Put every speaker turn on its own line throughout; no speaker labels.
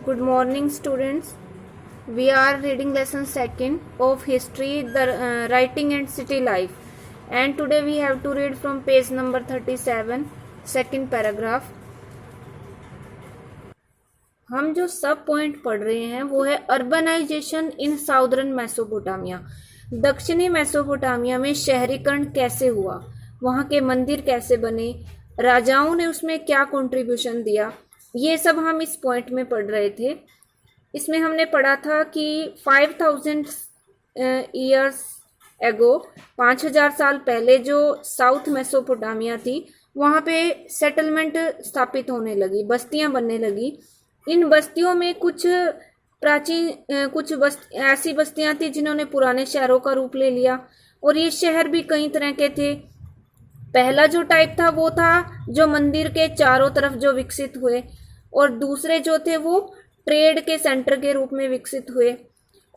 Good morning, students. We are reading lesson second of history, the writing and city life. And today we have to read from page number 37, second paragraph. हम जो सब point पढ़ रहे हैं वो है urbanisation इन southern Mesopotamia. दक्षिणी Mesopotamia में शहरीकरण कैसे हुआ, वहाँ के मंदिर कैसे बने, राजाओं ने उसमें क्या कंट्रीब्यूशन दिया, ये सब हम इस पॉइंट में पढ़ रहे थे। इसमें हमने पढ़ा था कि 5000 ईयर्स एगो 5000 साल पहले जो साउथ मेसोपोटामिया थी वहाँ पे सेटलमेंट स्थापित होने लगी, बस्तियाँ बनने लगी। इन बस्तियों में कुछ प्राचीन ऐसी बस्तियां थी जिन्होंने पुराने शहरों का रूप ले लिया, और ये शहर भी कई तरह के थे। पहला जो टाइप था वो था जो मंदिर के चारों तरफ जो विकसित हुए, और दूसरे जो थे वो ट्रेड के सेंटर के रूप में विकसित हुए,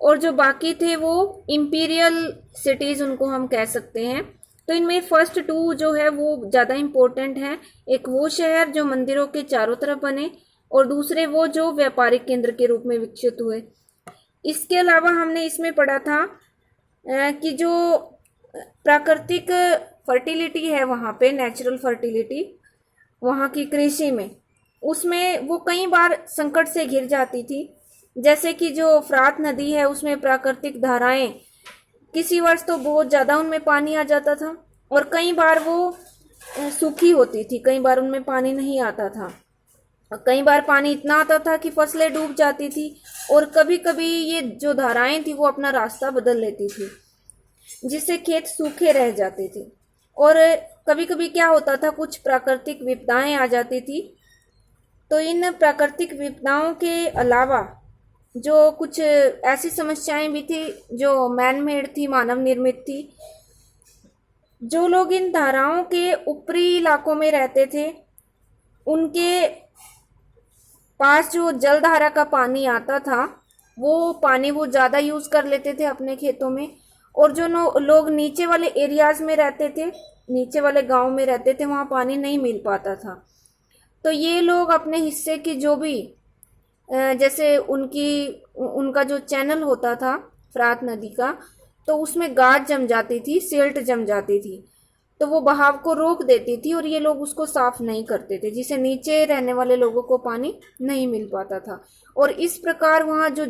और जो बाकी थे वो इंपीरियल सिटीज उनको हम कह सकते हैं। तो इनमें फर्स्ट टू जो है वो ज़्यादा इम्पोर्टेंट है। एक वो शहर जो मंदिरों के चारों तरफ बने, और दूसरे वो जो व्यापारिक केंद्र के रूप में विकसित हुए। इसके अलावा हमने इसमें पढ़ा था कि जो प्राकृतिक फर्टिलिटी है वहाँ पे, नेचुरल फर्टिलिटी वहाँ की कृषि में, उसमें वो कई बार संकट से घिर जाती थी। जैसे कि जो फ्रात नदी है उसमें प्राकृतिक धाराएं, किसी वर्ष तो बहुत ज़्यादा उनमें पानी आ जाता था, और कई बार वो सूखी होती थी, कई बार उनमें पानी नहीं आता था। कई बार पानी इतना आता था कि फसलें डूब जाती थी, और कभी कभी ये जो धाराएं थी वो अपना रास्ता बदल लेती थी, जिससे खेत सूखे रह जाते थे। और कभी कभी क्या होता था, कुछ प्राकृतिक विपदाएं आ जाती थी। तो इन प्राकृतिक विपदाओं के अलावा जो कुछ ऐसी समस्याएं भी थी जो मैन मेड थी, मानव निर्मित थी। जो लोग इन धाराओं के ऊपरी इलाकों में रहते थे उनके पास जो जलधारा का पानी आता था वो पानी वो ज़्यादा यूज़ कर लेते थे अपने खेतों में, और जो लोग नीचे वाले एरियाज में रहते थे, नीचे वाले गांव में रहते थे, वहाँ पानी नहीं मिल पाता था। तो ये लोग अपने हिस्से की जो भी जैसे उनका जो चैनल होता था फ्रात नदी का, तो उसमें गाद जम जाती थी, सिल्ट जम जाती थी, तो वो बहाव को रोक देती थी, और ये लोग उसको साफ नहीं करते थे, जिससे नीचे रहने वाले लोगों को पानी नहीं मिल पाता था। और इस प्रकार वहाँ जो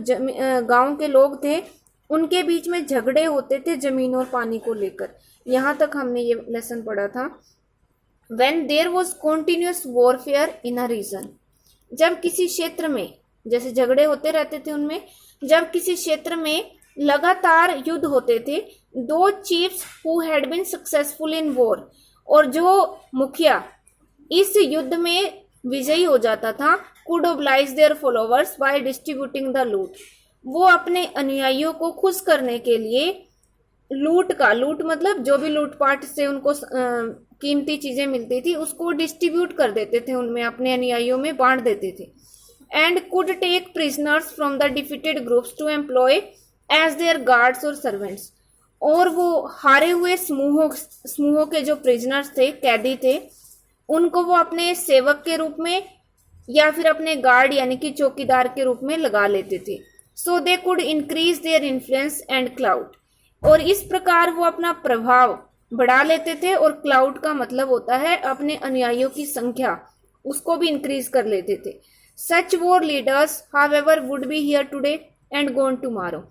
गांव के लोग थे उनके बीच में झगड़े होते थे जमीन और पानी को लेकर। यहाँ तक हमने ये लेसन पढ़ा था। When there was continuous warfare in a region, जब किसी क्षेत्र में, जैसे झगड़े होते रहते थे उनमें, जब किसी क्षेत्र में लगातार युद्ध होते थे, दो chiefs who had been successful in war, और जो मुखिया इस युद्ध में विजयी हो जाता था, could oblige their followers by distributing the loot, वो अपने अनुयायियों को खुश करने के लिए लूट मतलब जो भी लूटपाट से उनको कीमती चीजें मिलती थी उसको डिस्ट्रीब्यूट कर देते थे, उनमें अपने अनुयायियों में बांट देते थे। And could take prisoners from the defeated groups to employ as their guards और सर्वेंट्स, और वो हारे हुए समूहों के जो प्रिजनर्स थे, कैदी थे, उनको वो अपने सेवक के रूप में या फिर अपने गार्ड यानी कि चौकीदार के रूप में लगा लेते थे। So they could increase their influence and clout, और इस प्रकार वो अपना प्रभाव बढ़ा लेते थे, और क्लाउड का मतलब होता है अपने अनुयायियों की संख्या, उसको भी इंक्रीज कर लेते थे। Such war leaders however would be here today and gone tomorrow,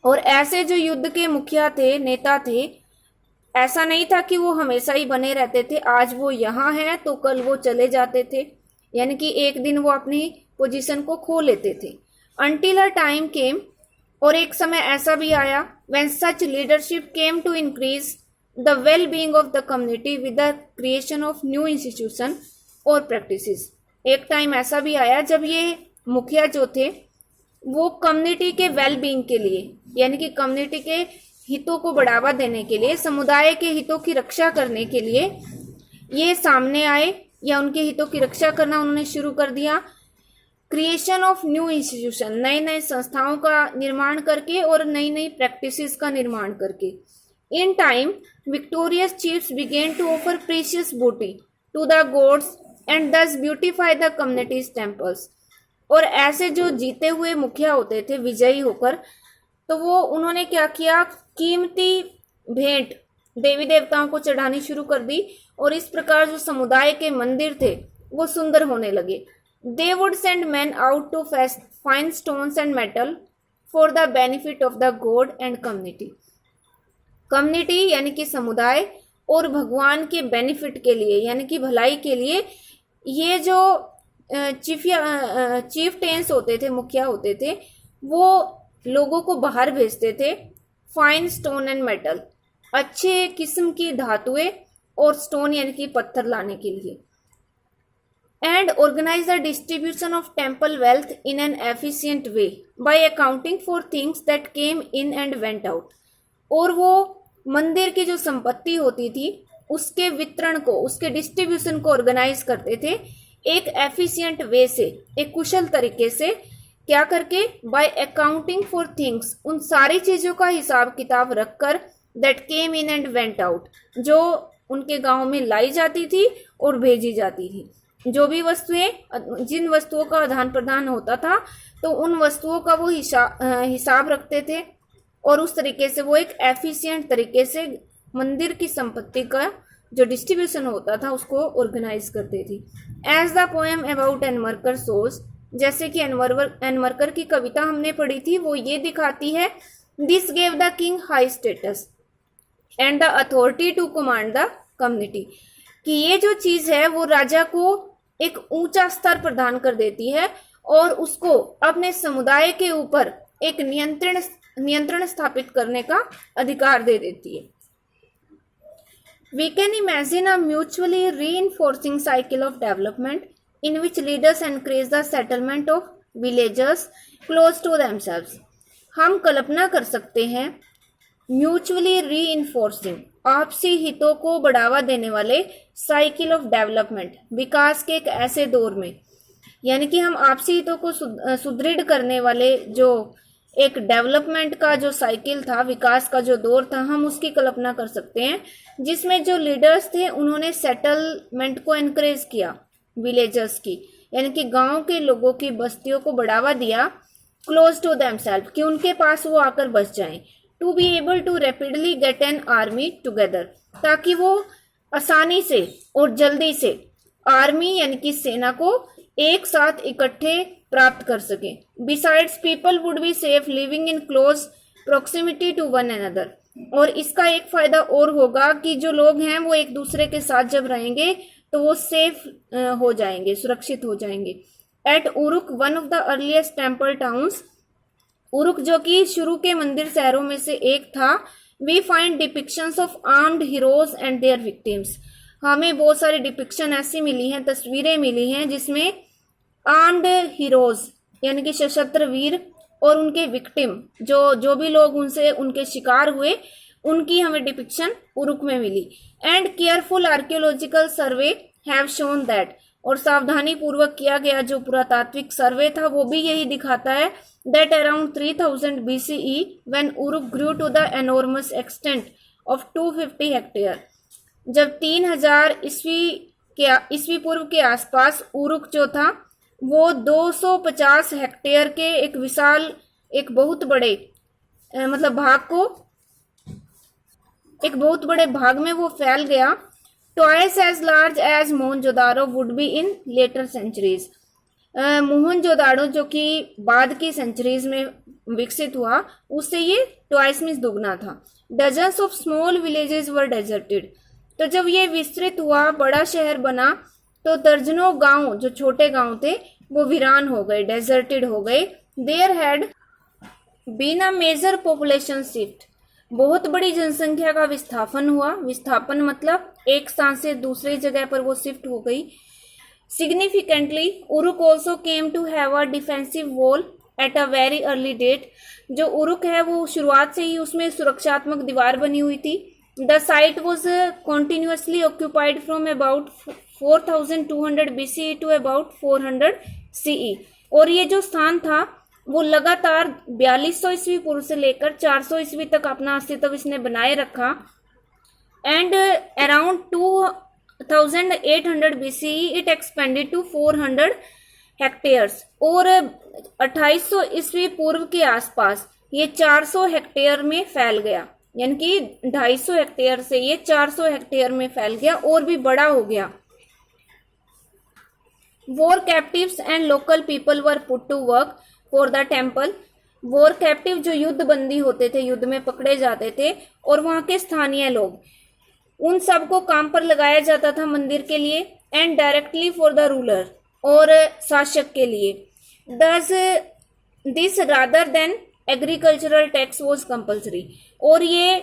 और ऐसे जो युद्ध के मुखिया थे, नेता थे, ऐसा नहीं था कि वो हमेशा ही बने रहते थे, आज वो यहाँ है तो कल वो चले जाते थे, यानी कि एक दिन वो अपनी पोजीशन को खो लेते थे। अनटिल अ टाइम केम, और एक समय ऐसा भी आया, when such leadership came to increase the well being of the community with the creation of new institution और प्रैक्टिसेस। एक टाइम ऐसा भी आया जब ये मुखिया जो थे वो कम्युनिटी के वेल बीइंग के लिए, यानी कि कम्युनिटी के हितों को बढ़ावा देने के लिए, समुदाय के हितों की रक्षा करने के लिए ये सामने आए, या उनके हितों की रक्षा करना उन्होंने शुरू कर दिया। क्रिएशन ऑफ न्यू इंस्टीट्यूशन, नए नए संस्थाओं का निर्माण करके और नई नई प्रैक्टिसेस का निर्माण करके। In time victorious chiefs began to offer precious booty to the gods and thus beautify the communities temples, और ऐसे जो जीते हुए मुखिया होते थे विजयी होकर, तो वो उन्होंने क्या किया, कीमती भेंट देवी देवताओं को चढ़ानी शुरू कर दी, और इस प्रकार जो समुदाय के मंदिर थे वो सुंदर होने लगे। They would send men out to find stones and metal for the benefit of the god and community. Community यानी कि समुदाय और भगवान के बेनिफिट के लिए यानी कि भलाई के लिए ये जो चीफ टेंस होते थे, मुखिया होते थे, वो लोगों को बाहर भेजते थे फाइन स्टोन एंड मेटल, अच्छे किस्म की धातुएं और स्टोन यानी कि पत्थर लाने के लिए। And organise the distribution of temple wealth in an efficient way by accounting for things that came in and went out. और वो मंदिर की जो संपत्ति होती थी उसके वितरण को, उसके डिस्ट्रीब्यूशन को ऑर्गेनाइज करते थे एक एफिशिएंट वे से, एक कुशल तरीके से। क्या करके, बाय अकाउंटिंग फॉर थिंग्स, उन सारी चीजों का हिसाब किताब रखकर, that came in and went out, जो उनके गांव में लाई जाती थी और भेजी जाती थी। जो भी वस्तुएं, जिन वस्तुओं का आदान प्रदान होता था तो उन वस्तुओं का वो हिसाब रखते थे और उस तरीके से वो एक एफिशिएंट तरीके से मंदिर की संपत्ति का जो डिस्ट्रीब्यूशन होता था उसको ऑर्गेनाइज करते थे। एज द पोएम अबाउट एनमरकर सोज, जैसे कि एनमरकर की कविता हमने पढ़ी थी, वो ये दिखाती है, this gave the king high status and the authority to command the community, कि ये जो चीज है वो राजा को एक ऊंचा स्तर प्रदान कर देती है और उसको अपने समुदाय के ऊपर एक नियंत्रण स्थापित करने का अधिकार दे देती है। We can imagine a mutually reinforcing cycle of development in which leaders encourage the settlement of villagers close to themselves. हम कल्पना कर सकते हैं म्यूचुअली रीइंफोर्सिंग, आपसी हितों को बढ़ावा देने वाले साइकिल ऑफ डेवलपमेंट, विकास के एक ऐसे दौर में, यानी कि हम आपसी हितों को सुदृढ़ करने वाले जो एक डेवलपमेंट का जो साइकिल था, विकास का जो दौर था, हम उसकी कल्पना कर सकते हैं, जिसमें जो लीडर्स थे उन्होंने सेटलमेंट को एनकरेज किया, विलेजर्स की यानी कि गांव के लोगों की बस्तियों को बढ़ावा दिया, क्लोज टू देमसेल्फ, कि उनके पास वो आकर बस जाएं, to be able to rapidly get an army together, ताकि वो आसानी से और जल्दी से आर्मी यानी कि सेना को एक साथ इकट्ठे प्राप्त कर सके। Besides people would be safe living in close proximity to one another, और इसका एक फायदा और होगा कि जो लोग हैं वो एक दूसरे के साथ जब रहेंगे तो वो सेफ हो जाएंगे, सुरक्षित हो जाएंगे। At Uruk, one of the earliest temple towns, Uruk जो कि शुरू के मंदिर शहरों में से एक था, we find depictions of armed heroes and their victims, हमें बहुत सारी डिपिक्शन ऐसी मिली हैं, तस्वीरें मिली हैं जिसमें आर्म्ड हीरोज यानी कि सशस्त्र वीर और उनके विक्टिम, जो भी लोग उनके शिकार हुए, उनकी हमें डिपिक्शन उरुक में मिली। And careful archaeological survey have shown that, और सावधानी पूर्वक किया गया जो पुरातात्विक सर्वे था वो भी यही दिखाता है, that around 3000 BCE when Uruk grew to the enormous extent of 250 hectares, जब 3000 ईस्वी पूर्व के आसपास उरुक जो था वो 250 हेक्टेयर के एक विशाल, एक बहुत बड़े मतलब भाग को, एक बहुत बड़े भाग में वो फैल गया। Twice as large as Mohenjodaro would be in later centuries, Mohenjodaro जो कि बाद की सेंचुरीज में विकसित हुआ, उससे ये ट्वाइस मीन्स दुगना था। Dozens of small villages were deserted, तो जब ये विस्तृत हुआ, बड़ा शहर बना, तो दर्जनों गांव जो छोटे गांव थे वो वीरान हो गए, डेजर्टेड हो गए। There had been a major population shift, बहुत बड़ी जनसंख्या का विस्थापन हुआ। विस्थापन मतलब एक स्थान से दूसरी जगह पर वो शिफ्ट हो गई। Significantly Uruk also came to have a defensive wall at a very early date, जो उरुक है वो शुरुआत से ही उसमें सुरक्षात्मक दीवार बनी हुई थी। The site was continuously occupied from about 4200 BCE to about 400 CE, और ये जो स्थान था वो लगातार 4200 ईस्वी पूर्व से लेकर 400 ईस्वी तक अपना अस्तित्व इसने बनाए रखा। And around 2800 BCE it expanded to 400 hectares, और 2800 ईस्वी पूर्व के आसपास ये 400 हेक्टेयर में फैल गया, यानी कि 250 हेक्टेयर से ये 400 हेक्टेयर में फैल गया और भी बड़ा हो गया। War captives and local people were put to work for the temple. War captive जो युद्ध बंदी होते थे, युद्ध में पकड़े जाते थे, और वहां के स्थानीय लोग, उन सबको काम पर लगाया जाता था मंदिर के लिए। And directly for the ruler, और शासक के लिए। दस this rather than agricultural tax was compulsory, और ये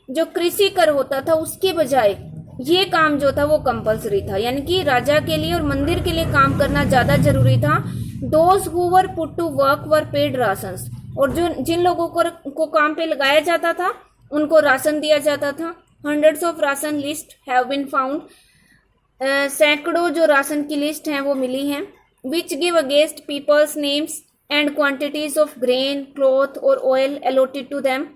जो कृषि कर होता था उसके बजाय ये काम जो था वो कंपल्सरी था, यानी कि राजा के लिए और मंदिर के लिए काम करना ज्यादा जरूरी था। Those who were put to work were paid rations, और जो जिन लोगों को काम पे लगाया जाता था उनको राशन दिया जाता था। Hundreds of ration list have been found, सैकड़ों जो राशन की लिस्ट हैं वो मिली हैं। Which give against people's names and quantities of grain, cloth और ऑयल अलॉटेड टू देम,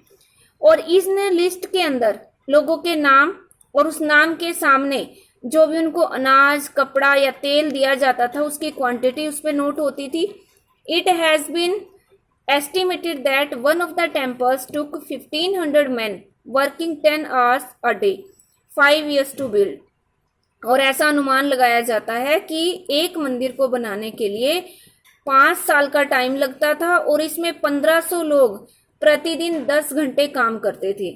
और इस लिस्ट के अंदर लोगों के नाम और उस नाम के सामने जो भी उनको अनाज, कपड़ा या तेल दिया जाता था उसकी क्वांटिटी उस पर नोट होती थी। It has been estimated that one of the temples took 1500 men working 10 hours a day 5 years to build, और ऐसा अनुमान लगाया जाता है कि एक मंदिर को बनाने के लिए 5 साल का टाइम लगता था और इसमें 1500 लोग प्रतिदिन 10 घंटे काम करते थे।